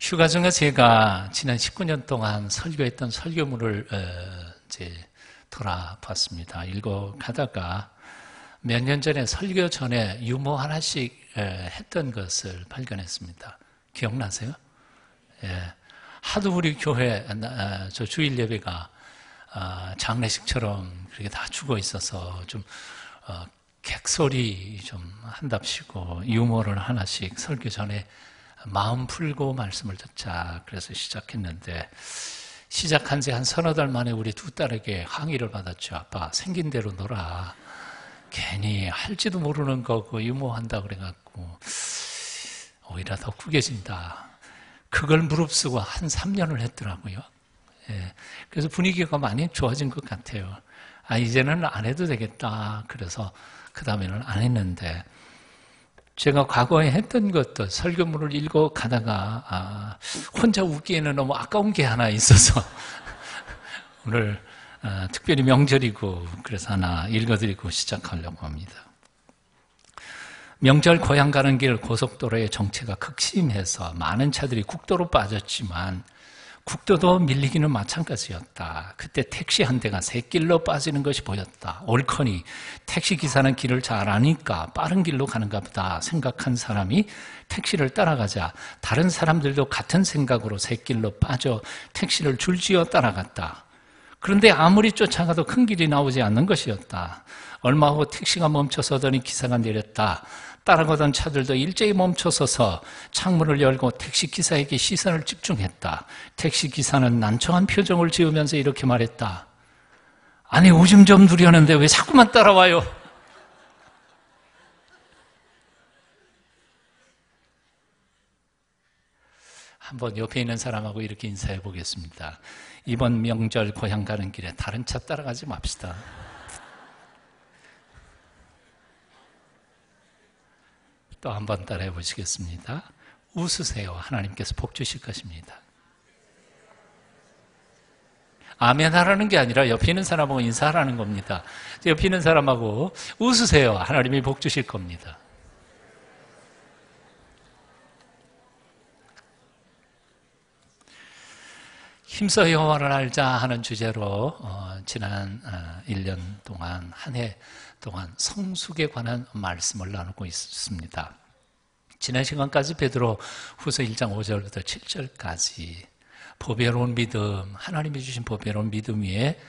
휴가 중에 제가 지난 19년 동안 설교했던 설교문을 이제 돌아봤습니다. 읽어가다가 몇 년 전에 설교 전에 유머 하나씩 했던 것을 발견했습니다. 기억나세요? 예. 하도 우리 교회 저 주일 예배가 장례식처럼 그렇게 다 죽어 있어서 좀 객소리 좀 한답시고 유머를 하나씩 설교 전에 마음 풀고 말씀을 듣자 그래서 시작했는데 시작한 지 한 서너 달 만에 우리 두 딸에게 항의를 받았죠. 아빠 생긴 대로 놀아. 괜히 할지도 모르는 거고 유머한다 그래갖고 오히려 더 구겨진다. 그걸 무릅쓰고 한 3년을 했더라고요. 예. 그래서 분위기가 많이 좋아진 것 같아요. 이제는 안 해도 되겠다. 그래서 그 다음에는 안 했는데 제가 과거에 했던 것도 설교문을 읽어가다가 혼자 웃기에는 너무 아까운 게 하나 있어서 오늘 특별히 명절이고 그래서 하나 읽어드리고 시작하려고 합니다. 명절 고향 가는 길 고속도로의 정체가 극심해서 많은 차들이 국도로 빠졌지만 국도도 밀리기는 마찬가지였다. 그때 택시 한 대가 샛길로 빠지는 것이 보였다. 옳거니 택시기사는 길을 잘 아니까 빠른 길로 가는가 보다 생각한 사람이 택시를 따라가자 다른 사람들도 같은 생각으로 샛길로 빠져 택시를 줄지어 따라갔다. 그런데 아무리 쫓아가도 큰 길이 나오지 않는 것이었다. 얼마 후 택시가 멈춰서더니 기사가 내렸다. 따라가던 차들도 일제히 멈춰서서 창문을 열고 택시기사에게 시선을 집중했다. 택시기사는 난처한 표정을 지으면서 이렇게 말했다. 아니 오줌 좀 누려는데 왜 자꾸만 따라와요? 한번 옆에 있는 사람하고 이렇게 인사해 보겠습니다. 이번 명절 고향 가는 길에 다른 차 따라가지 맙시다. 또 한 번 따라해 보시겠습니다. 웃으세요. 하나님께서 복 주실 것입니다. 아멘 하라는 게 아니라 옆에 있는 사람하고 인사하라는 겁니다. 옆에 있는 사람하고 웃으세요. 하나님이 복 주실 겁니다. 힘써 여호와를 알자 하는 주제로 지난 1년 동안 한 해 동안 성숙에 관한 말씀을 나누고 있습니다. 지난 시간까지 베드로 후서 1장 5절부터 7절까지 보배로운 믿음, 하나님이 주신 보배로운 믿음 위에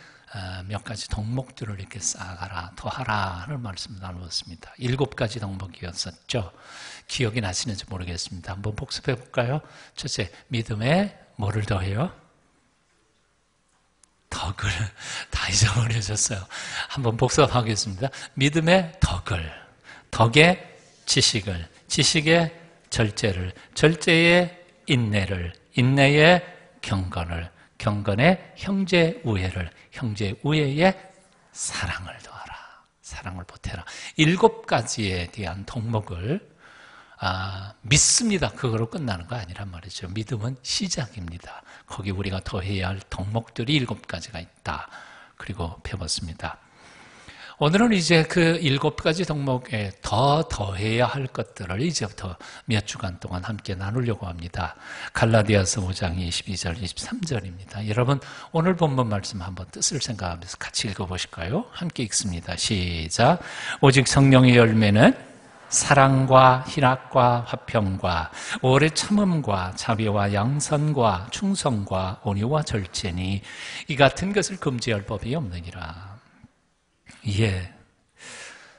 몇 가지 덕목들을 이렇게 쌓아가라, 더하라 하는 말씀을 나누었습니다. 7가지 덕목이었었죠. 기억이 나시는지 모르겠습니다. 한번 복습해 볼까요? 첫째, 믿음에 뭐를 더해요? 덕을. 다 잊어버려졌어요. 한번 복습하겠습니다. 믿음의 덕을, 덕의 지식을, 지식의 절제를, 절제의 인내를, 인내의 경건을, 경건의 형제 우애를, 형제 우애의 사랑을 더하라. 사랑을 보태라. 7가지에 대한 덕목을 믿습니다. 그거로 끝나는 거 아니란 말이죠. 믿음은 시작입니다. 거기 우리가 더해야 할 덕목들이 7가지가 있다. 그리고 배웠습니다. 오늘은 이제 그 7가지 덕목에 더해야 할 것들을 이제부터 몇 주간 동안 함께 나누려고 합니다. 갈라디아서 5장 22절, 23절입니다. 여러분 오늘 본문 말씀 한번 뜻을 생각하면서 같이 읽어보실까요? 함께 읽습니다. 시작. 오직 성령의 열매는 사랑과 희락과 화평과 오래 참음과 자비와 양선과 충성과 온유와 절제니 이 같은 것을 금지할 법이 없느니라. 예,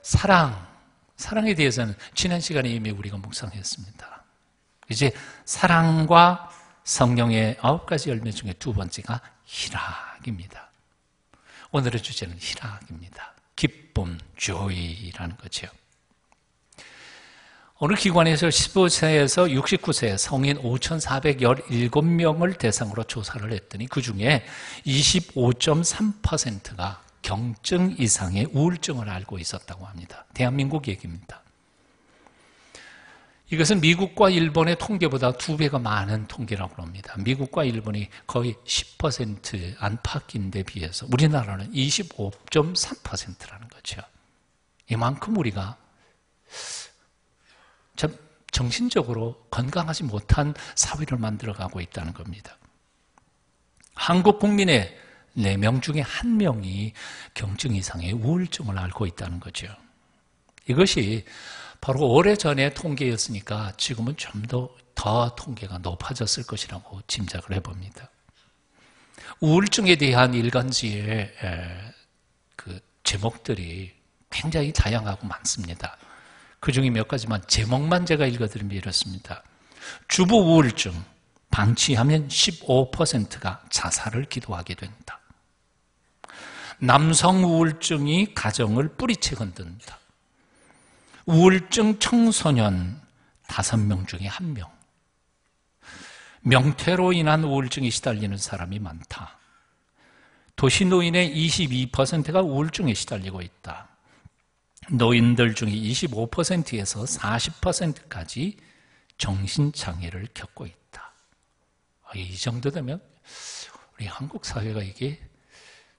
사랑에 대해서는 지난 시간에 이미 우리가 묵상했습니다. 이제 사랑과 성령의 9가지 열매 중에 2번째가 희락입니다. 오늘의 주제는 희락입니다. 기쁨, joy라는 거죠. 오늘 기관에서 15세에서 69세 성인 5,417명을 대상으로 조사를 했더니 그중에 25.3%가 경증 이상의 우울증을 앓고 있었다고 합니다. 대한민국 얘기입니다. 이것은 미국과 일본의 통계보다 2배가 많은 통계라고 합니다. 미국과 일본이 거의 10% 안팎인데 비해서 우리나라는 25.3%라는 거죠. 이만큼 우리가 참 정신적으로 건강하지 못한 사회를 만들어가고 있다는 겁니다. 한국 국민의 4명 중에 1명이 경증 이상의 우울증을 앓고 있다는 거죠. 이것이 바로 오래전의 통계였으니까 지금은 좀 더 통계가 높아졌을 것이라고 짐작을 해봅니다. 우울증에 대한 일간지의 그 제목들이 굉장히 다양하고 많습니다. 그 중에 몇 가지만 제목만 제가 읽어드리면 이렇습니다. 주부 우울증, 방치하면 15%가 자살을 기도하게 된다. 남성 우울증이 가정을 뿌리채 흔든다. 우울증 청소년 5명 중에 1명. 명퇴로 인한 우울증에 시달리는 사람이 많다. 도시 노인의 22%가 우울증에 시달리고 있다. 노인들 중에 25%에서 40%까지 정신장애를 겪고 있다. 이 정도 되면 우리 한국 사회가 이게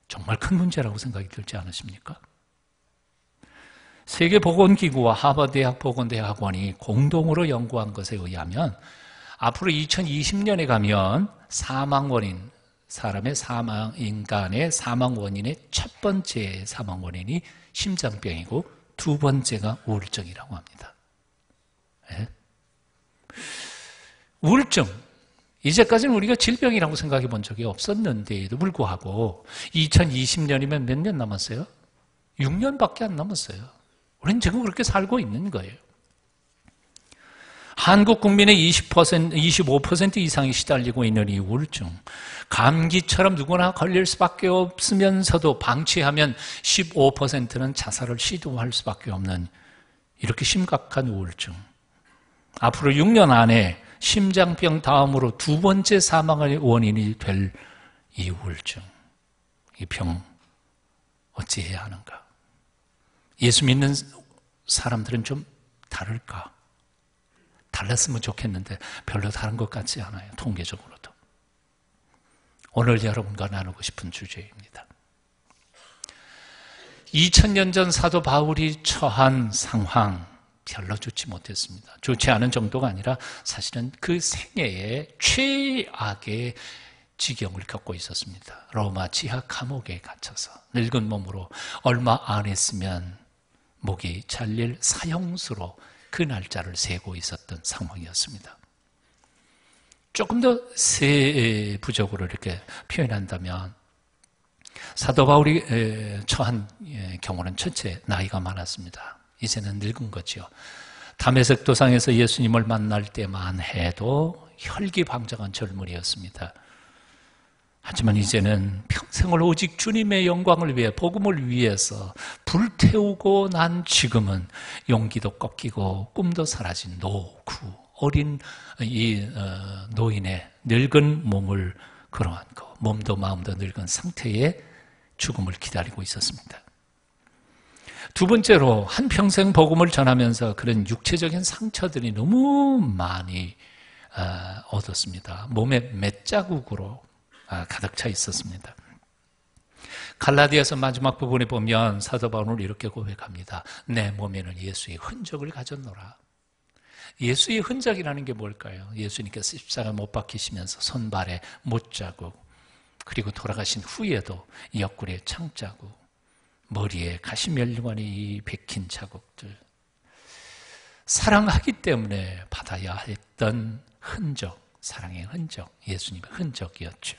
정말 큰 문제라고 생각이 들지 않으십니까? 세계보건기구와 하버드대학 보건대학원이 공동으로 연구한 것에 의하면 앞으로 2020년에 가면 사망 원인, 인간의 사망 원인의 첫 번째 사망 원인이 심장병이고 두 번째가 우울증이라고 합니다. 네? 우울증, 이제까지는 우리가 질병이라고 생각해 본 적이 없었는데도 불구하고 2020년이면 몇 년 남았어요? 6년밖에 안 남았어요. 우리는 지금 그렇게 살고 있는 거예요. 한국 국민의 25% 이상이 시달리고 있는 이 우울증, 감기처럼 누구나 걸릴 수밖에 없으면서도 방치하면 15%는 자살을 시도할 수밖에 없는 이렇게 심각한 우울증. 앞으로 6년 안에 심장병 다음으로 두 번째 사망의 원인이 될 이 우울증, 이 병 어찌해야 하는가? 예수 믿는 사람들은 좀 다를까? 달랐으면 좋겠는데 별로 다른 것 같지 않아요. 통계적으로도. 오늘 여러분과 나누고 싶은 주제입니다. 2000년 전 사도 바울이 처한 상황 별로 좋지 못했습니다. 좋지 않은 정도가 아니라 사실은 그 생애의 최악의 지경을 겪고 있었습니다. 로마 지하 감옥에 갇혀서 늙은 몸으로 얼마 안 했으면 목이 잘릴 사형수로 그 날짜를 세고 있었던 상황이었습니다. 조금 더 세부적으로 이렇게 표현한다면 사도 바울이 처한 경우는 첫째 나이가 많았습니다. 이제는 늙은 거죠. 다메섹 도상에서 예수님을 만날 때만 해도 혈기방장한 젊은이였습니다. 하지만 이제는 평생을 오직 주님의 영광을 위해 복음을 위해서 불태우고 난 지금은 용기도 꺾이고 꿈도 사라진 노구, 어린 이 노인의 늙은 몸을 걸어안고 몸도 마음도 늙은 상태의 죽음을 기다리고 있었습니다. 두 번째로 한평생 복음을 전하면서 그런 육체적인 상처들이 너무 많이 얻었습니다. 몸에 맷자국으로 가득 차 있었습니다. 갈라디아서 마지막 부분에 보면 사도 바울은 이렇게 고백합니다. 내 몸에는 예수의 흔적을 가졌노라. 예수의 흔적이라는 게 뭘까요? 예수님께서 십자가 못 박히시면서 손발에 못자국, 그리고 돌아가신 후에도 옆구리에 창자국, 머리에 가시면류관이 박힌 자국들, 사랑하기 때문에 받아야 했던 흔적, 사랑의 흔적, 예수님의 흔적이었죠.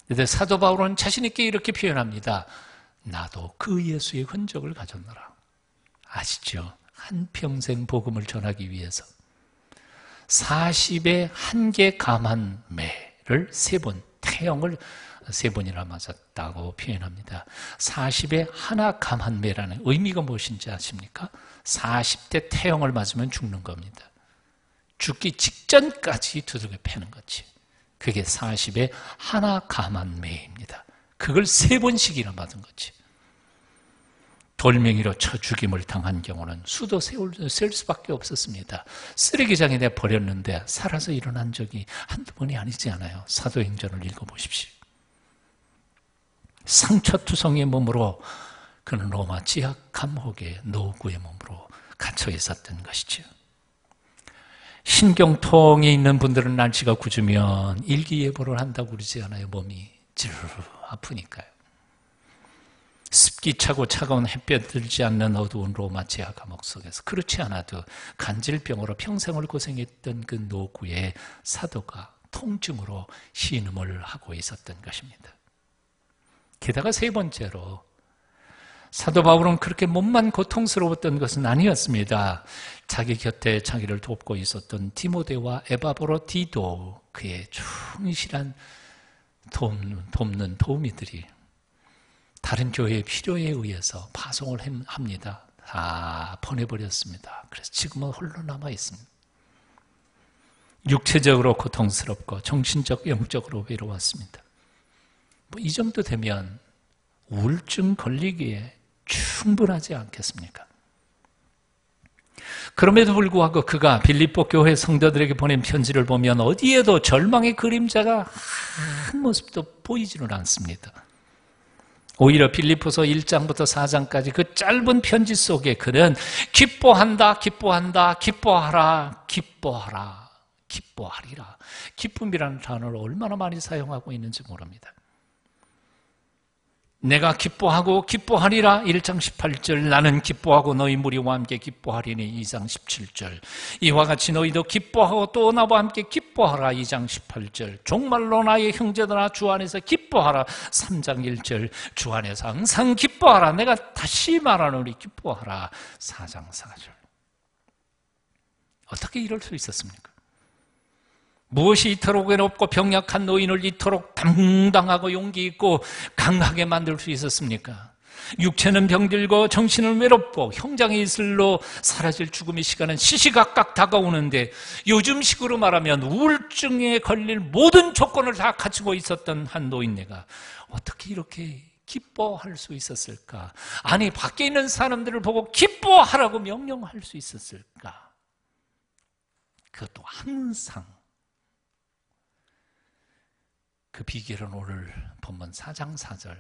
그런데 사도 바울은 자신 있게 이렇게 표현합니다. 나도 그 예수의 흔적을 가졌노라. 아시죠? 한평생 복음을 전하기 위해서 40의 한개 감한 매를 3번, 태형을 3번이나 맞았다고 표현합니다. 40의 하나 감한 매라는 의미가 무엇인지 아십니까? 40대 태형을 맞으면 죽는 겁니다. 죽기 직전까지 두들겨 패는 거지. 그게 40의 하나 감한 매입니다. 그걸 3번씩이나 맞은 거지. 돌멩이로 쳐 죽임을 당한 경우는 수도 셀 수밖에 없었습니다. 쓰레기장에 내버렸는데 살아서 일어난 적이 한두 번이 아니지 않아요. 사도행전을 읽어보십시오. 상처투성이의 몸으로 그는 로마 지하 감옥의 노구의 몸으로 갇혀 있었던 것이죠. 신경통이 있는 분들은 날씨가 굳으면 일기예보를 한다고 그러지 않아요? 몸이 찌르르 아프니까요. 습기 차고 차가운 햇볕 들지 않는 어두운 로마 지하 감옥 속에서 그렇지 않아도 간질병으로 평생을 고생했던 그 노구의 사도가 통증으로 신음을 하고 있었던 것입니다. 게다가 세 번째로 사도 바울은 그렇게 몸만 고통스러웠던 것은 아니었습니다. 자기 곁에 자기를 돕고 있었던 디모데와 에바브로디도 그의 충실한 돕는 도우미들이 다른 교회의 필요에 의해서 파송을 합니다. 다 보내버렸습니다. 그래서 지금은 홀로 남아 있습니다. 육체적으로 고통스럽고 정신적, 영적으로 외로웠습니다. 이 정도 되면 우울증 걸리기에 충분하지 않겠습니까? 그럼에도 불구하고 그가 빌립보 교회 성도들에게 보낸 편지를 보면 어디에도 절망의 그림자가 한 모습도 보이지는 않습니다. 오히려 빌립보서 1장부터 4장까지 그 짧은 편지 속에 그는 기뻐한다, 기뻐한다, 기뻐하라, 기뻐하라, 기뻐하리라. 기쁨이라는 단어를 얼마나 많이 사용하고 있는지 모릅니다. 내가 기뻐하고 기뻐하리라 1장 18절, 나는 기뻐하고 너희 무리와 함께 기뻐하리니 2장 17절, 이와 같이 너희도 기뻐하고 또 나와 함께 기뻐하라 2장 18절, 정말로 나의 형제들아 주 안에서 기뻐하라 3장 1절, 주 안에서 항상 기뻐하라, 내가 다시 말하노니 기뻐하라 4장 4절. 어떻게 이럴 수 있었습니까? 무엇이 이토록 외롭고 병약한 노인을 이토록 당당하고 용기 있고 강하게 만들 수 있었습니까? 육체는 병들고 정신은 외롭고 형장의 이슬로 사라질 죽음의 시간은 시시각각 다가오는데 요즘식으로 말하면 우울증에 걸릴 모든 조건을 다 갖추고 있었던 한 노인네가 어떻게 이렇게 기뻐할 수 있었을까? 아니, 밖에 있는 사람들을 보고 기뻐하라고 명령할 수 있었을까? 그것도 항상 그 비결은 오늘 본문 4장 4절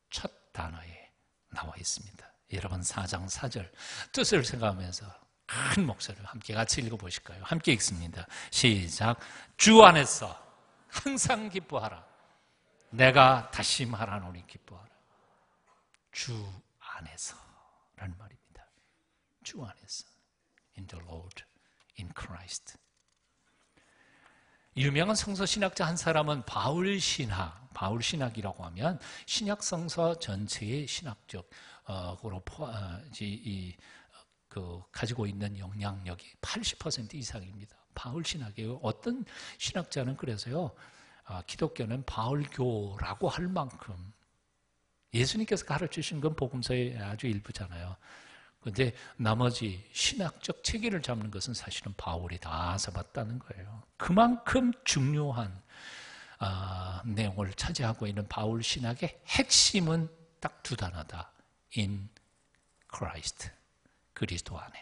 첫 단어에 나와 있습니다. 여러분 4장 4절 뜻을 생각하면서 큰 목소리로 함께 같이 읽어보실까요? 함께 읽습니다. 시작. 주 안에서 항상 기뻐하라. 내가 다시 말하노니 기뻐하라. 주 안에서 라는 말입니다. 주 안에서. In the Lord, in Christ. 유명한 성서 신학자 한 사람은 바울 신학이라고 하면 신약 성서 전체의 신학적으로 가지고 있는 영향력이 80% 이상입니다. 바울 신학이에요. 어떤 신학자는 그래서요, 기독교는 바울교라고 할 만큼 예수님께서 가르치신 건 복음서의 아주 일부잖아요. 그런데 나머지 신학적 체계를 잡는 것은 사실은 바울이 다 잡았다는 거예요. 그만큼 중요한 내용을 차지하고 있는 바울 신학의 핵심은 딱 두 단어다. In Christ, 그리스도 안에,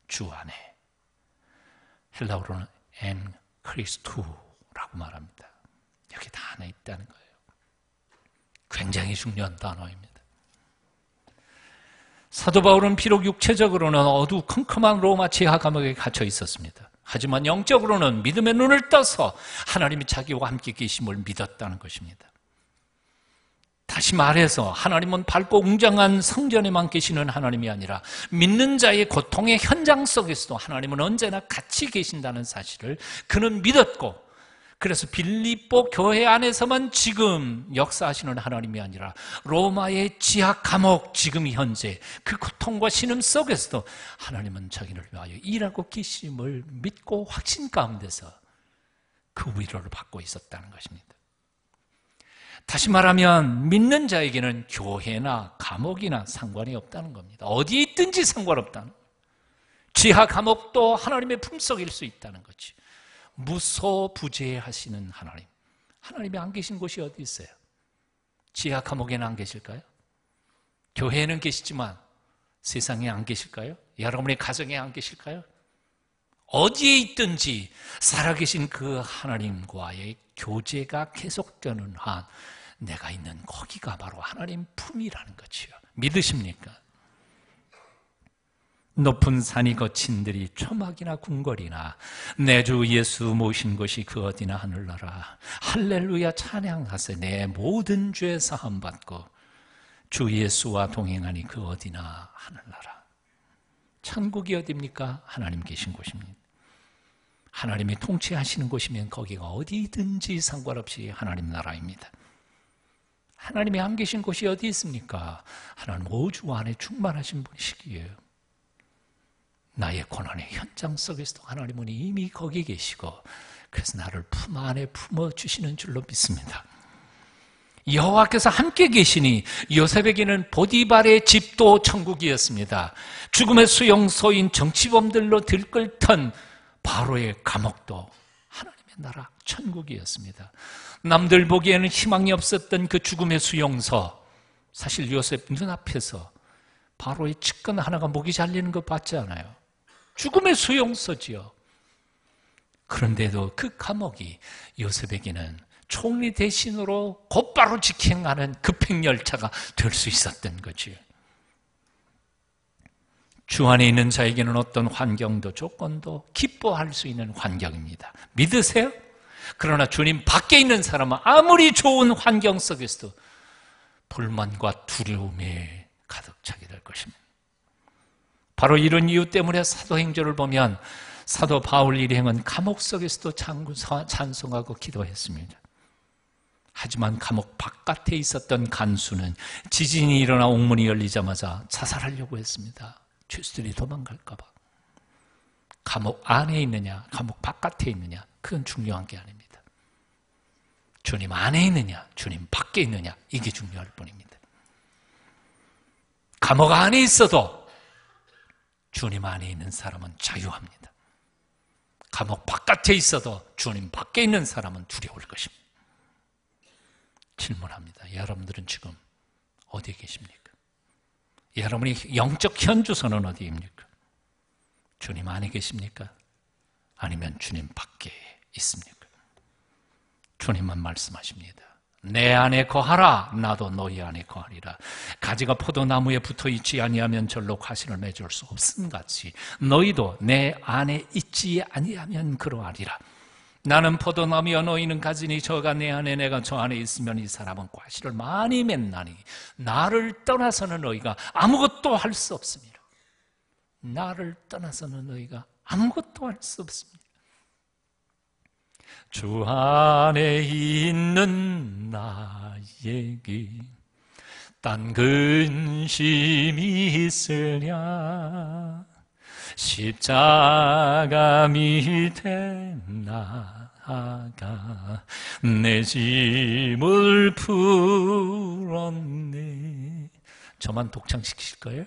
주 안에. 헬라어로는 en Christo라고 말합니다. 여기 다 안에 있다는 거예요. 굉장히 중요한 단어입니다. 사도 바울은 비록 육체적으로는 어두컴컴한 로마 지하 감옥에 갇혀 있었습니다. 하지만 영적으로는 믿음의 눈을 떠서 하나님이 자기와 함께 계심을 믿었다는 것입니다. 다시 말해서 하나님은 밝고 웅장한 성전에만 계시는 하나님이 아니라 믿는 자의 고통의 현장 속에서도 하나님은 언제나 같이 계신다는 사실을 그는 믿었고, 그래서 빌립보 교회 안에서만 지금 역사하시는 하나님이 아니라 로마의 지하 감옥, 지금 현재 그 고통과 신음 속에서도 하나님은 자기를 위하여 일하고 계심을 믿고 확신 가운데서 그 위로를 받고 있었다는 것입니다. 다시 말하면 믿는 자에게는 교회나 감옥이나 상관이 없다는 겁니다. 어디에 있든지 상관없다는 거예요. 지하 감옥도 하나님의 품속일 수 있다는 거지. 무소부재하시는 하나님. 하나님이 안 계신 곳이 어디 있어요? 지하 감옥에는 안 계실까요? 교회에는 계시지만 세상에 안 계실까요? 여러분의 가정에 안 계실까요? 어디에 있든지 살아계신 그 하나님과의 교제가 계속되는 한 내가 있는 거기가 바로 하나님 품이라는 거지요. 믿으십니까? 높은 산이 거친들이 초막이나 궁궐이나 내 주 예수 모신 것이 그 어디나 하늘나라. 할렐루야 찬양하세. 내 모든 죄 사함 받고 주 예수와 동행하니 그 어디나 하늘나라. 천국이 어디입니까? 하나님 계신 곳입니다. 하나님이 통치하시는 곳이면 거기가 어디든지 상관없이 하나님 나라입니다. 하나님이 안 계신 곳이 어디 있습니까? 하나님 우주 안에 충만하신 분이시기에 나의 고난의 현장 속에서도 하나님은 이미 거기 계시고 그래서 나를 품 안에 품어주시는 줄로 믿습니다. 여호와께서 함께 계시니 요셉에게는 보디발의 집도 천국이었습니다. 죽음의 수용소인 정치범들로 들끓던 바로의 감옥도 하나님의 나라 천국이었습니다. 남들 보기에는 희망이 없었던 그 죽음의 수용소, 사실 요셉 눈앞에서 바로의 측근 하나가 목이 잘리는 거 봤지 않아요? 죽음의 수용소지요. 그런데도 그 감옥이 요셉에게는 총리 대신으로 곧바로 직행하는 급행열차가 될 수 있었던 거지요. 주 안에 있는 자에게는 어떤 환경도 조건도 기뻐할 수 있는 환경입니다. 믿으세요? 그러나 주님 밖에 있는 사람은 아무리 좋은 환경 속에서도 불만과 두려움에 가득 차게 될 것입니다. 바로 이런 이유 때문에 사도행전을 보면 사도 바울 일행은 감옥 속에서도 찬송하고 기도했습니다. 하지만 감옥 바깥에 있었던 간수는 지진이 일어나 옥문이 열리자마자 자살하려고 했습니다. 죄수들이 도망갈까 봐. 감옥 안에 있느냐 감옥 바깥에 있느냐 그건 중요한 게 아닙니다. 주님 안에 있느냐 주님 밖에 있느냐 이게 중요할 뿐입니다. 감옥 안에 있어도 주님 안에 있는 사람은 자유합니다. 감옥 바깥에 있어도 주님 밖에 있는 사람은 두려울 것입니다. 질문합니다. 여러분들은 지금 어디에 계십니까? 여러분의 영적 현주소는 어디입니까? 주님 안에 계십니까? 아니면 주님 밖에 있습니까? 주님만 말씀하십니다. 내 안에 거하라 나도 너희 안에 거하리라. 가지가 포도나무에 붙어있지 아니하면 절로 과실을 맺을 수 없음같이 너희도 내 안에 있지 아니하면 그러하리라. 나는 포도나무여 너희는 가지니 저가 내 안에 내가 저 안에 있으면 이 사람은 과실을 많이 맺나니 나를 떠나서는 너희가 아무것도 할 수 없습니다. 나를 떠나서는 너희가 아무것도 할 수 없습니다. 주 안에 있는 나에게 딴 근심이 있으랴. 십자가 밑에 나아가 내 짐을 풀었네. 저만 독창시키실 거예요?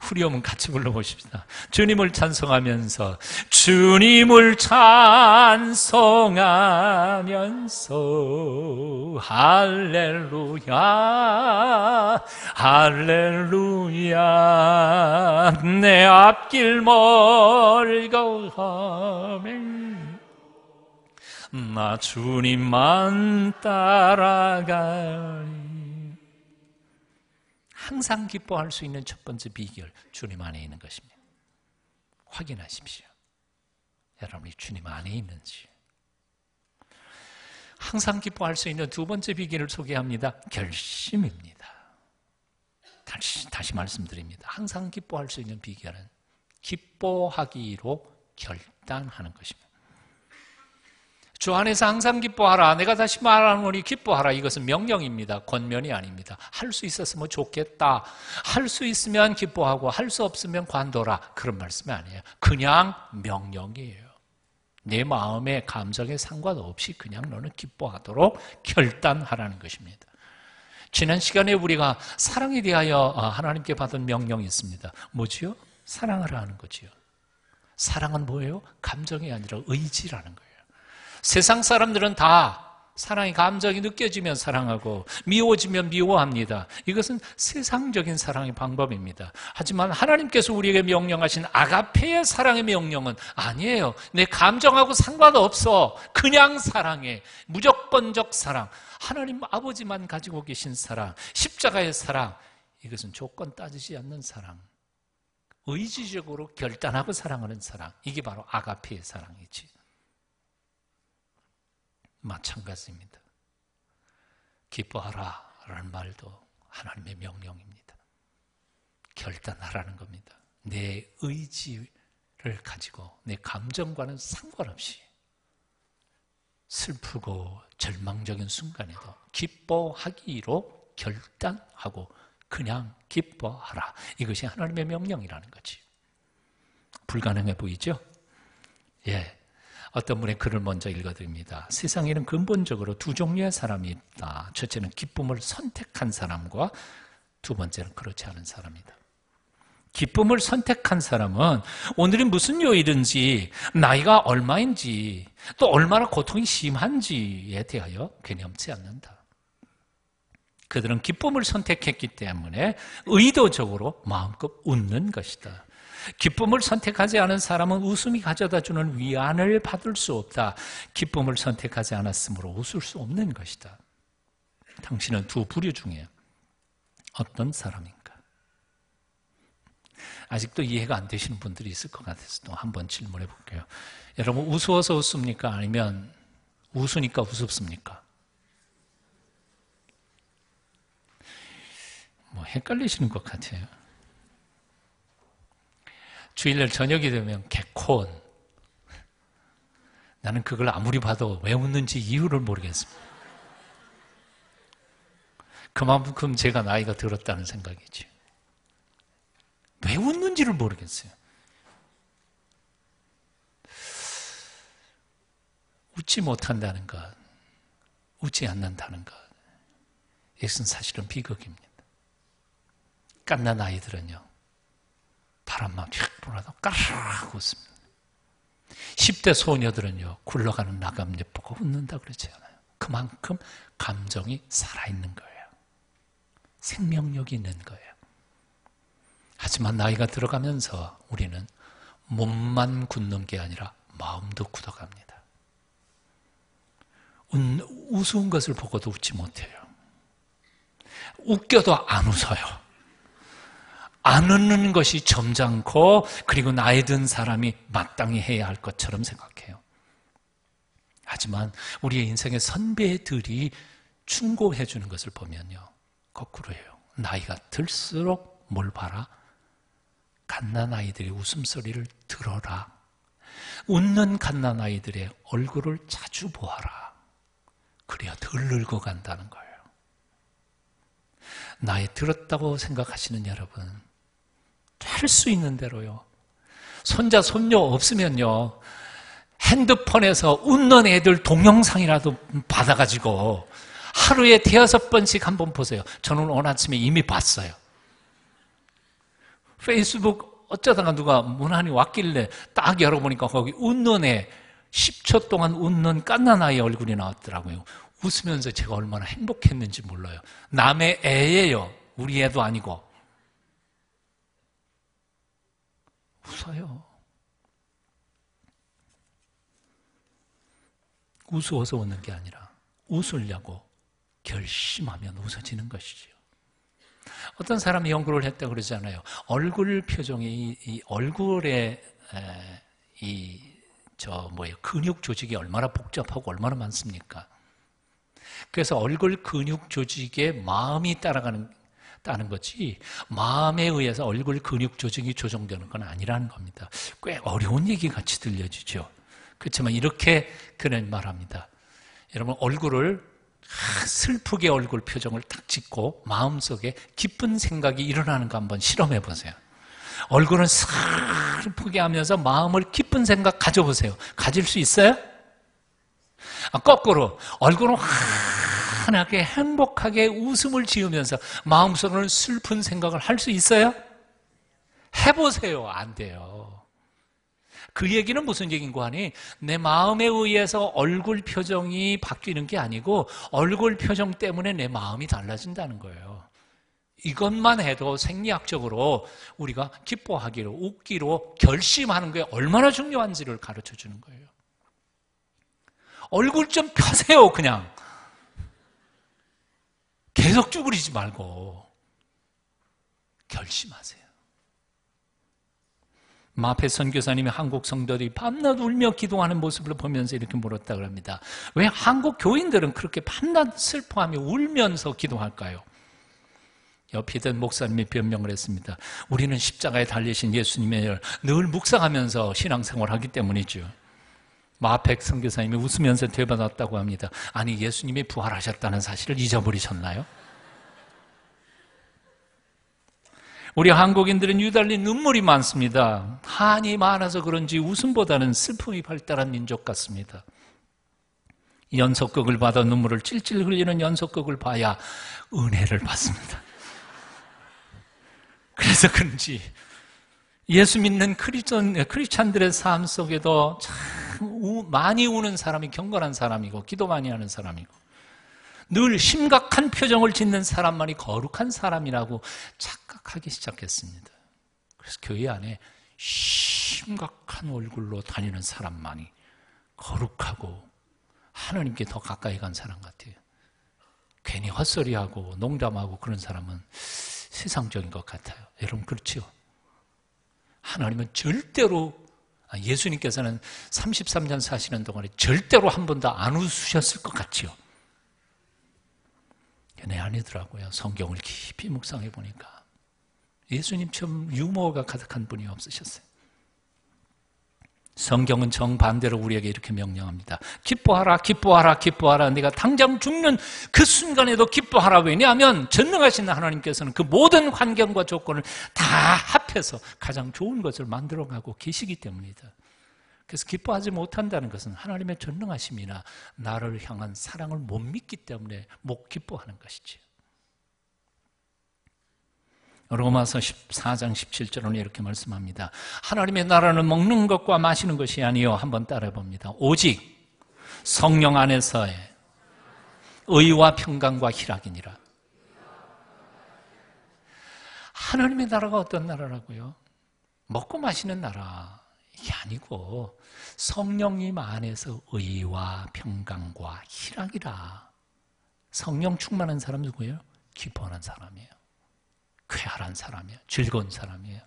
후렴은 같이 불러보십시다. 주님을 찬송하면서 주님을 찬송하면서 할렐루야 할렐루야 내 앞길 멀고 하면 나 주님만 따라가리. 항상 기뻐할 수 있는 첫 번째 비결, 주님 안에 있는 것입니다. 확인하십시오. 여러분이 주님 안에 있는지. 항상 기뻐할 수 있는 두 번째 비결을 소개합니다. 결심입니다. 다시 말씀드립니다. 항상 기뻐할 수 있는 비결은 기뻐하기로 결단하는 것입니다. 주 안에서 항상 기뻐하라. 내가 다시 말하노니 기뻐하라. 이것은 명령입니다. 권면이 아닙니다. 할 수 있었으면 좋겠다. 할 수 있으면 기뻐하고 할 수 없으면 관둬라. 그런 말씀이 아니에요. 그냥 명령이에요. 내 마음의 감정에 상관없이 그냥 너는 기뻐하도록 결단하라는 것입니다. 지난 시간에 우리가 사랑에 대하여 하나님께 받은 명령이 있습니다. 뭐지요? 사랑을 하는 거지요. 사랑은 뭐예요? 감정이 아니라 의지라는 거예요. 세상 사람들은 다 사랑의 감정이 느껴지면 사랑하고 미워지면 미워합니다. 이것은 세상적인 사랑의 방법입니다. 하지만 하나님께서 우리에게 명령하신 아가페의 사랑의 명령은 아니에요. 내 감정하고 상관없어. 그냥 사랑해. 무조건적 사랑. 하나님 아버지만 가지고 계신 사랑. 십자가의 사랑. 이것은 조건 따지지 않는 사랑. 의지적으로 결단하고 사랑하는 사랑, 이게 바로 아가페의 사랑이지. 마찬가지입니다. 기뻐하라 라는 말도 하나님의 명령입니다. 결단하라는 겁니다. 내 의지를 가지고 내 감정과는 상관없이 슬프고 절망적인 순간에도 기뻐하기로 결단하고 그냥 기뻐하라. 이것이 하나님의 명령이라는 거지. 불가능해 보이죠? 예. 어떤 분의 글을 먼저 읽어드립니다. 세상에는 근본적으로 두 종류의 사람이 있다. 첫째는 기쁨을 선택한 사람과 두 번째는 그렇지 않은 사람이다. 기쁨을 선택한 사람은 오늘이 무슨 요일인지, 나이가 얼마인지, 또 얼마나 고통이 심한지에 대하여 개념치 않는다. 그들은 기쁨을 선택했기 때문에 의도적으로 마음껏 웃는 것이다. 기쁨을 선택하지 않은 사람은 웃음이 가져다주는 위안을 받을 수 없다. 기쁨을 선택하지 않았으므로 웃을 수 없는 것이다. 당신은 두 부류 중에 어떤 사람인가? 아직도 이해가 안 되시는 분들이 있을 것 같아서 또 한번 질문해 볼게요. 여러분, 우스워서 웃습니까? 아니면 웃으니까 우습습니까? 뭐 헷갈리시는 것 같아요. 주일날 저녁이 되면 개콘. 나는 그걸 아무리 봐도 왜 웃는지 이유를 모르겠습니다. 그만큼 제가 나이가 들었다는 생각이지. 왜 웃는지를 모르겠어요. 웃지 못한다는 것, 웃지 않는다는 것, 이것은 사실은 비극입니다. 갓난 아이들은요, 바람만 쫙 불어도 까르르 웃습니다. 10대 소녀들은요, 굴러가는 나감잎 보고 웃는다 그러지 않아요. 그만큼 감정이 살아있는 거예요. 생명력이 있는 거예요. 하지만 나이가 들어가면서 우리는 몸만 굳는 게 아니라 마음도 굳어갑니다. 우스운 것을 보고도 웃지 못해요. 웃겨도 안 웃어요. 안 웃는 것이 점잖고 그리고 나이 든 사람이 마땅히 해야 할 것처럼 생각해요. 하지만 우리의 인생의 선배들이 충고해 주는 것을 보면요, 거꾸로예요. 나이가 들수록 뭘 봐라? 갓난아이들의 웃음소리를 들어라. 웃는 갓난아이들의 얼굴을 자주 보아라. 그래야 덜 늙어간다는 거예요. 나이 들었다고 생각하시는 여러분, 할 수 있는 대로요. 손자, 손녀 없으면요, 핸드폰에서 웃는 애들 동영상이라도 받아가지고 하루에 5번씩 한번 보세요. 저는 오늘 아침에 이미 봤어요. 페이스북 어쩌다가 누가 무난히 왔길래 딱 열어보니까 거기 웃는 애, 10초 동안 웃는 갓난아이 얼굴이 나왔더라고요. 웃으면서 제가 얼마나 행복했는지 몰라요. 남의 애예요. 우리 애도 아니고. 웃어요. 우스워서 웃는 게 아니라 웃으려고 결심하면 웃어지는 것이지요. 어떤 사람이 연구를 했다고 그러잖아요. 얼굴 표정이, 이 얼굴에, 근육 조직이 얼마나 복잡하고 얼마나 많습니까? 그래서 얼굴 근육 조직에 마음이 따라가는 거지, 마음에 의해서 얼굴 근육 조직이 조정되는 건 아니라는 겁니다. 꽤 어려운 얘기 같이 들려지죠. 그렇지만 이렇게 그는 말합니다. 여러분, 얼굴을 슬프게 얼굴 표정을 딱 짓고 마음속에 기쁜 생각이 일어나는 거 한번 실험해 보세요. 얼굴은 슬프게 하면서 마음을 기쁜 생각 가져보세요. 가질 수 있어요? 거꾸로 얼굴은 환하게 행복하게 웃음을 지으면서 마음속으로는 슬픈 생각을 할 수 있어요? 해보세요. 안 돼요. 그 얘기는 무슨 얘기인고 하니, 내 마음에 의해서 얼굴 표정이 바뀌는 게 아니고 얼굴 표정 때문에 내 마음이 달라진다는 거예요. 이것만 해도 생리학적으로 우리가 기뻐하기로, 웃기로 결심하는 게 얼마나 중요한지를 가르쳐 주는 거예요. 얼굴 좀 펴세요. 그냥 계속 쭈그리지 말고 결심하세요. 마페 선교사님이 한국 성도들이 밤낮 울며 기도하는 모습을 보면서 이렇게 물었다고 합니다. 왜 한국 교인들은 그렇게 밤낮 슬퍼하며 울면서 기도할까요? 옆에 있던 목사님이 변명을 했습니다. 우리는 십자가에 달리신 예수님을 늘 묵상하면서 신앙생활하기 때문이죠. 마페 선교사님이 웃으면서 되받았다고 합니다. 아니, 예수님이 부활하셨다는 사실을 잊어버리셨나요? 우리 한국인들은 유달리 눈물이 많습니다. 한이 많아서 그런지 웃음보다는 슬픔이 발달한 민족 같습니다. 연속극을 받아 눈물을 찔찔 흘리는 연속극을 봐야 은혜를 받습니다. 그래서 그런지 예수 믿는 크리스찬들의 삶 속에도 참 많이 우는 사람이 경건한 사람이고 기도 많이 하는 사람이고 늘 심각한 표정을 짓는 사람만이 거룩한 사람이라고 착각하기 시작했습니다. 그래서 교회 안에 심각한 얼굴로 다니는 사람만이 거룩하고 하나님께 더 가까이 간 사람 같아요. 괜히 헛소리하고 농담하고 그런 사람은 세상적인 것 같아요. 여러분 그렇죠? 하나님은 절대로 예수님께서는 33년 사시는 동안에 절대로 한 번도 안 웃으셨을 것 같지요. 네, 아니더라고요. 성경을 깊이 묵상해 보니까 예수님처럼 유머가 가득한 분이 없으셨어요. 성경은 정반대로 우리에게 이렇게 명령합니다. 기뻐하라, 기뻐하라, 기뻐하라. 내가 당장 죽는 그 순간에도 기뻐하라. 왜냐하면 전능하신 하나님께서는 그 모든 환경과 조건을 다 합해서 가장 좋은 것을 만들어가고 계시기 때문이다. 그래서 기뻐하지 못한다는 것은 하나님의 전능하심이나 나를 향한 사랑을 못 믿기 때문에 못 기뻐하는 것이지요. 로마서 14장 17절은 이렇게 말씀합니다. 하나님의 나라는 먹는 것과 마시는 것이 아니요. 한번 따라해 봅니다. 오직 성령 안에서의 의와 평강과 희락이니라. 하나님의 나라가 어떤 나라라고요? 먹고 마시는 나라 이게 아니고 성령님 안에서 의와 평강과 희락이라. 성령 충만한 사람 누구예요? 기뻐하는 사람이에요. 쾌활한 사람이에요. 즐거운 사람이에요.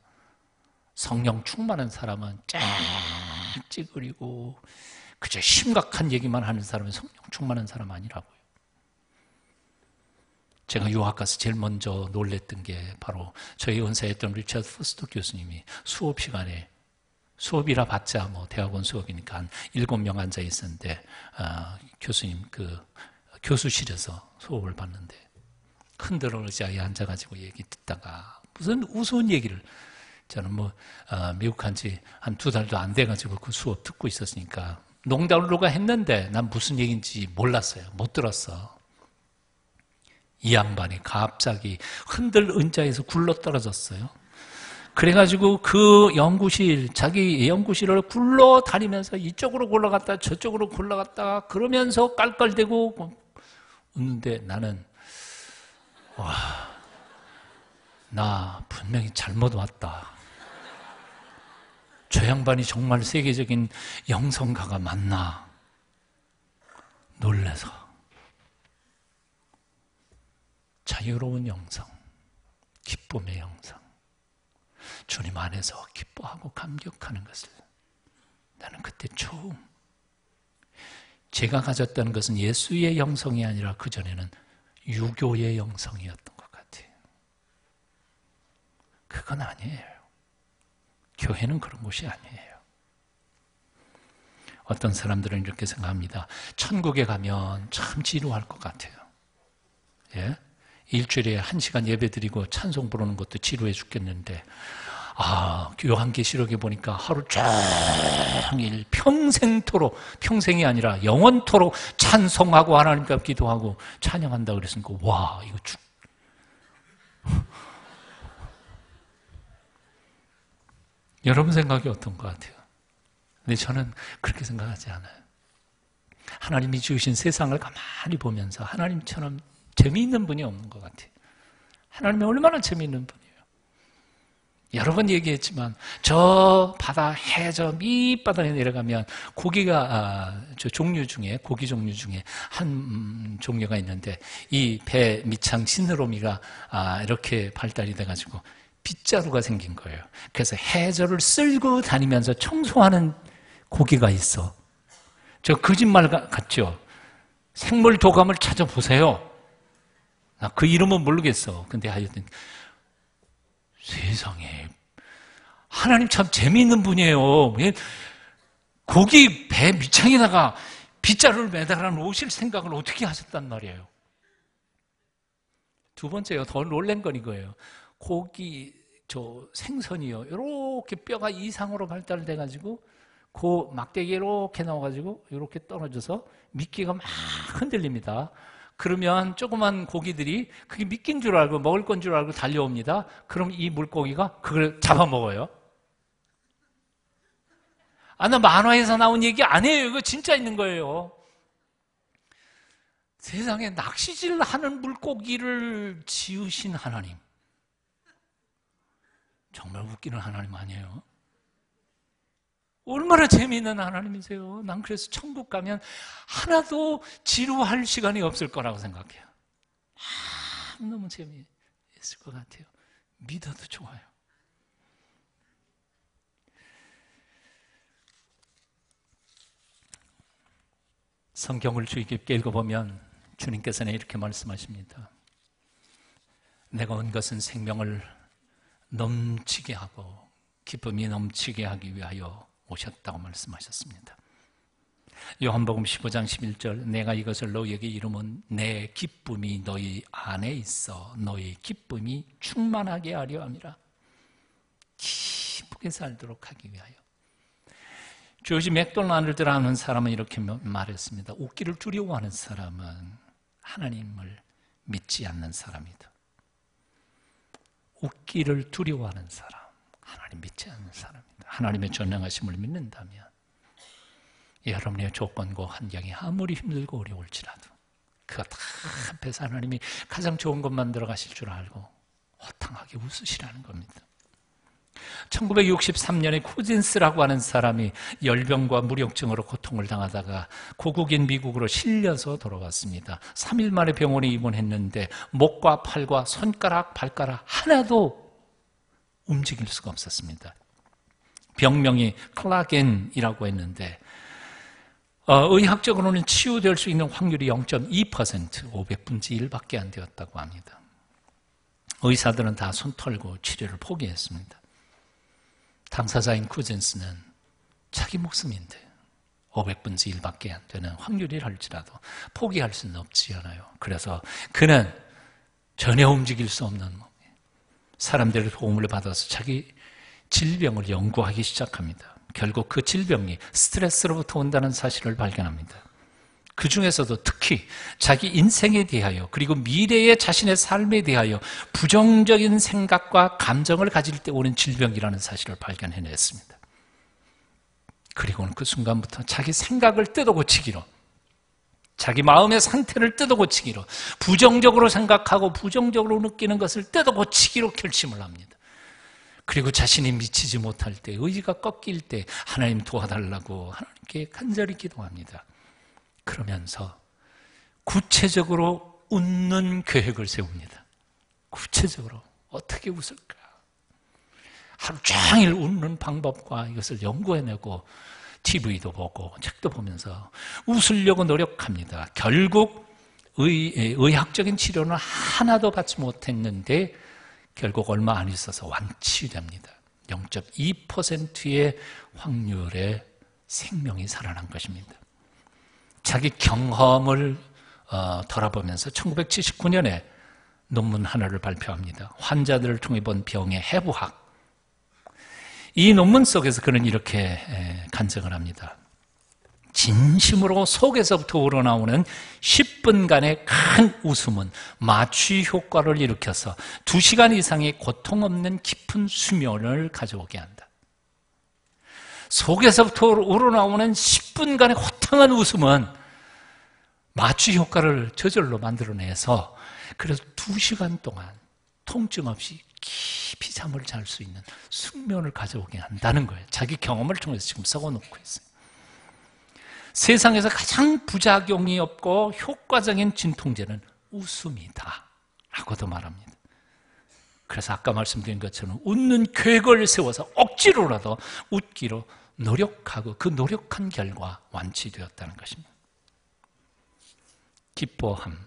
성령 충만한 사람은 찡찡거리고 그저 심각한 얘기만 하는 사람은 성령 충만한 사람 아니라고요. 제가 유학 가서 제일 먼저 놀랬던 게 바로 저희 은사했던 리처드 포스터 교수님이 수업 시간에 수업이라 봤자 뭐 대학원 수업이니까 한 7명 앉아 있었는데 교수님 그 교수실에서 수업을 받는데 흔들어 의자에 앉아가지고 얘기 듣다가 무슨 우스운 얘기를 저는 뭐 미국 간 지 한 2달도 안 돼가지고 그 수업 듣고 있었으니까 농담으로가 했는데 난 무슨 얘기인지 몰랐어요. 못 들었어. 이 양반이 갑자기 흔들 의자에서 굴러 떨어졌어요. 그래가지고 그 연구실, 자기 연구실을 굴러다니면서 이쪽으로 굴러갔다 저쪽으로 굴러갔다 그러면서 깔깔대고 웃는데 나는 와, 나 분명히 잘못 왔다. 저 양반이 정말 세계적인 영성가가 맞나? 놀라서. 자유로운 영성, 기쁨의 영성, 주님 안에서 기뻐하고 감격하는 것을 나는 그때 처음 제가 가졌다는 것은 예수의 영성이 아니라 그전에는 유교의 영성이었던 것 같아요. 그건 아니에요. 교회는 그런 곳이 아니에요. 어떤 사람들은 이렇게 생각합니다. 천국에 가면 참 지루할 것 같아요. 예? 일주일에 1시간 예배 드리고 찬송 부르는 것도 지루해 죽겠는데 요한계시록에 보니까 하루 종일 평생토록, 평생이 아니라 영원토록 찬송하고 하나님께 기도하고 찬양한다 그랬으니까 와 이거 여러분 생각이 어떤 것 같아요? 근데 저는 그렇게 생각하지 않아요. 하나님이 지으신 세상을 가만히 보면서 하나님처럼 재미있는 분이 없는 것 같아요. 하나님이 얼마나 재미있는 분이에요. 여러 번 얘기했지만 저 바다 해저 밑바닥에 내려가면 고기가 종류 중에 고기 종류 중에 한 종류가 있는데 이 배 밑창 지느러미가 이렇게 발달이 돼가지고 빗자루가 생긴 거예요. 그래서 해저를 쓸고 다니면서 청소하는 고기가 있어. 저 거짓말 같죠? 생물 도감을 찾아보세요. 나 그 이름은 모르겠어. 근데 하여튼 세상에 하나님 참 재미있는 분이에요. 고기 배 밑창에다가 빗자루를 매달아 놓으실 생각을 어떻게 하셨단 말이에요. 두 번째요. 더 놀란 건 이거예요. 고기, 생선이요. 이렇게 뼈가 이상으로 발달돼 가지고 그 막대기에 이렇게 나와가지고 이렇게 떨어져서 미끼가 막 흔들립니다. 그러면 조그만 고기들이 그게 미끼인 줄 알고 먹을 건 줄 알고 달려옵니다. 그럼 이 물고기가 그걸 잡아먹어요. 나 만화에서 나온 얘기 아니에요. 이거 진짜 있는 거예요. 세상에 낚시질 하는 물고기를 지으신 하나님. 정말 웃기는 하나님 아니에요? 얼마나 재미있는 하나님이세요. 난 그래서 천국 가면 하나도 지루할 시간이 없을 거라고 생각해요. 너무 재미있을 것 같아요. 믿어도 좋아요. 성경을 주의 깊게 읽어보면 주님께서는 이렇게 말씀하십니다. 내가 온 것은 생명을 넘치게 하고 기쁨이 넘치게 하기 위하여 오셨다고 말씀하셨습니다. 요한복음 15장 11절 내가 이것을 너희에게 이루면 내 기쁨이 너희 안에 있어 너희 기쁨이 충만하게 하려 함이라. 기쁘게 살도록 하기 위하여. 조지 맥도날드라는 사람은 이렇게 말했습니다. 웃기를 두려워하는 사람은 하나님을 믿지 않는 사람이다. 웃기를 두려워하는 사람, 하나님 믿지 않는 사람이다. 하나님의 전능하심을 믿는다면 여러분의 조건과 환경이 아무리 힘들고 어려울지라도 그거 다 앞에서 하나님이 가장 좋은 것 만들어 가실 줄 알고 호탕하게 웃으시라는 겁니다. 1963년에 쿠진스라고 하는 사람이 열병과 무력증으로 고통을 당하다가 고국인 미국으로 실려서 돌아왔습니다. 3일 만에 병원에 입원했는데 목과 팔과 손가락, 발가락 하나도 움직일 수가 없었습니다. 병명이 클라겐이라고 했는데 의학적으로는 치유될 수 있는 확률이 0.2%, 500분의 1밖에 안 되었다고 합니다. 의사들은 다 손 털고 치료를 포기했습니다. 당사자인 쿠젠스는 자기 목숨인데 500분의 1밖에 안 되는 확률이랄지라도 포기할 수는 없지 않아요. 그래서 그는 전혀 움직일 수 없는 사람들의 도움을 받아서 자기 질병을 연구하기 시작합니다. 결국 그 질병이 스트레스로부터 온다는 사실을 발견합니다. 그 중에서도 특히 자기 인생에 대하여 그리고 미래의 자신의 삶에 대하여 부정적인 생각과 감정을 가질 때 오는 질병이라는 사실을 발견해냈습니다. 그리고는 그 순간부터 자기 생각을 뜯어고치기로, 자기 마음의 상태를 뜯어고치기로, 부정적으로 생각하고 부정적으로 느끼는 것을 뜯어고치기로 결심을 합니다. 그리고 자신이 미치지 못할 때, 의지가 꺾일 때 하나님 도와달라고 하나님께 간절히 기도합니다. 그러면서 구체적으로 웃는 계획을 세웁니다. 구체적으로 어떻게 웃을까? 하루 종일 웃는 방법과 이것을 연구해내고 TV도 보고 책도 보면서 웃으려고 노력합니다. 결국 의학적인 치료는 하나도 받지 못했는데 결국 얼마 안 있어서 완치됩니다. 0.2%의 확률의 생명이 살아난 것입니다. 자기 경험을 돌아보면서 1979년에 논문 하나를 발표합니다. 환자들을 통해 본 병의 해부학. 이 논문 속에서 그는 이렇게 간증을 합니다. 진심으로 속에서부터 우러나오는 10분간의 큰 웃음은 마취 효과를 일으켜서 2시간 이상의 고통 없는 깊은 수면을 가져오게 한다. 속에서부터 우러나오는 10분간의 호탕한 웃음은 마취 효과를 저절로 만들어내서 그래서 2시간 동안 통증 없이 깊이 잠을 잘 수 있는 숙면을 가져오게 한다는 거예요. 자기 경험을 통해서 지금 썩어놓고 있어요. 세상에서 가장 부작용이 없고 효과적인 진통제는 웃음이다 라고도 말합니다. 그래서 아까 말씀드린 것처럼 웃는 계획을 세워서 억지로라도 웃기로 노력하고 그 노력한 결과 완치되었다는 것입니다. 기뻐함,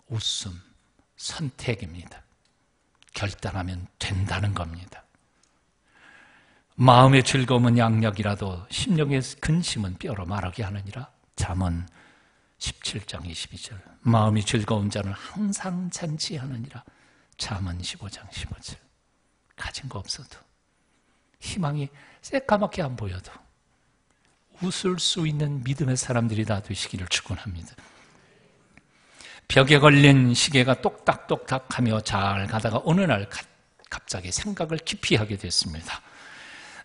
웃음, 선택입니다. 결단하면 된다는 겁니다. 마음의 즐거움은 양력이라도 심령의 근심은 뼈로 마르게 하느니라. 잠언 17장 22절. 마음이 즐거운 자는 항상 잔치하느니라. 잠언 15장 15절. 가진 거 없어도, 희망이 새까맣게 안 보여도 웃을 수 있는 믿음의 사람들이 다 되시기를 축원합니다. 벽에 걸린 시계가 똑딱똑딱 하며 잘 가다가 어느 날 갑자기 생각을 깊이 하게 됐습니다.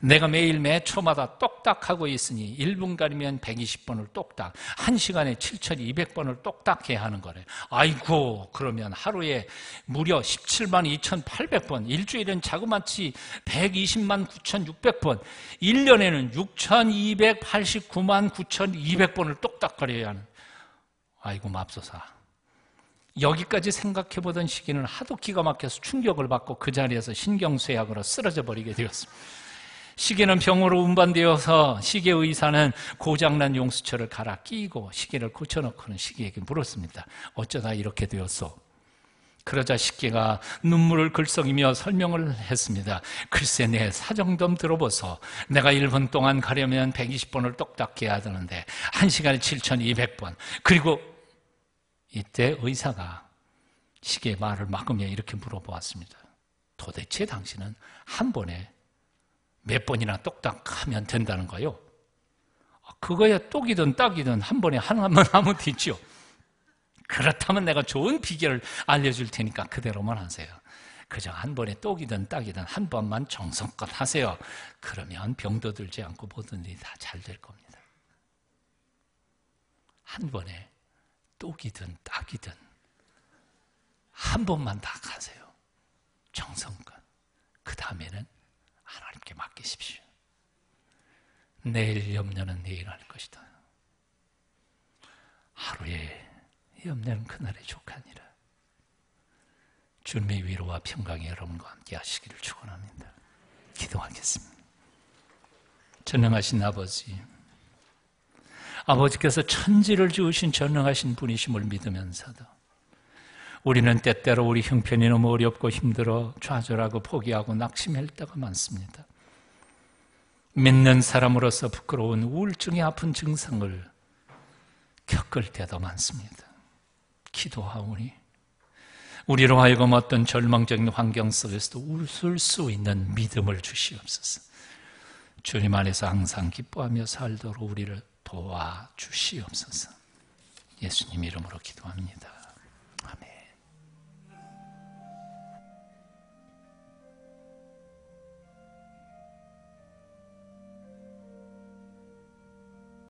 내가 매일 매 초마다 똑딱하고 있으니 1분간이면 120번을 똑딱, 1시간에 7,200번을 똑딱해야 하는 거래. 아이고, 그러면 하루에 무려 17만 2,800번, 일주일은 자그마치 120만 9,600번, 1년에는 6,289만 9,200번을 똑딱거려야 하는. 아이고 맙소사. 여기까지 생각해보던 시기는 하도 기가 막혀서 충격을 받고 그 자리에서 신경쇠약으로 쓰러져 버리게 되었습니다. 시계는 병으로 운반되어서 시계 의사는 고장난 용수철을 갈아 끼고 시계를 고쳐놓고는 시계에게 물었습니다. 어쩌다 이렇게 되었소? 그러자 시계가 눈물을 글썽이며 설명을 했습니다. 글쎄, 내 사정 좀 들어보소. 내가 1분 동안 가려면 120번을 똑딱해야 되는데 1시간에 7,200번. 그리고 이때 의사가 시계의 말을 막으며 이렇게 물어보았습니다. 도대체 당신은 한 번에 몇 번이나 똑딱하면 된다는 거요? 그거야 똑이든 딱이든 한 번에 하나만 하면 되죠. 그렇다면 내가 좋은 비결을 알려줄 테니까 그대로만 하세요. 그저 한 번에 똑이든 딱이든 한 번만 정성껏 하세요. 그러면 병도 들지 않고 모든 일이 다 잘 될 겁니다. 한 번에 똑이든 딱이든 한 번만 다 가세요. 정성껏. 그 다음에는 하나님께 맡기십시오. 내일 염려는 내일 할 것이다. 하루에 염려는 그날에 족하니라. 주님의 위로와 평강이 여러분과 함께 하시기를 축원합니다. 기도하겠습니다. 전능하신 아버지, 아버지께서 천지를 지으신 전능하신 분이심을 믿으면서도 우리는 때때로 우리 형편이 너무 어렵고 힘들어 좌절하고 포기하고 낙심할 때가 많습니다. 믿는 사람으로서 부끄러운 우울증의 아픈 증상을 겪을 때도 많습니다. 기도하오니 우리로 하여금 어떤 절망적인 환경 속에서도 웃을 수 있는 믿음을 주시옵소서. 주님 안에서 항상 기뻐하며 살도록 우리를 도와주시옵소서. 예수님 이름으로 기도합니다.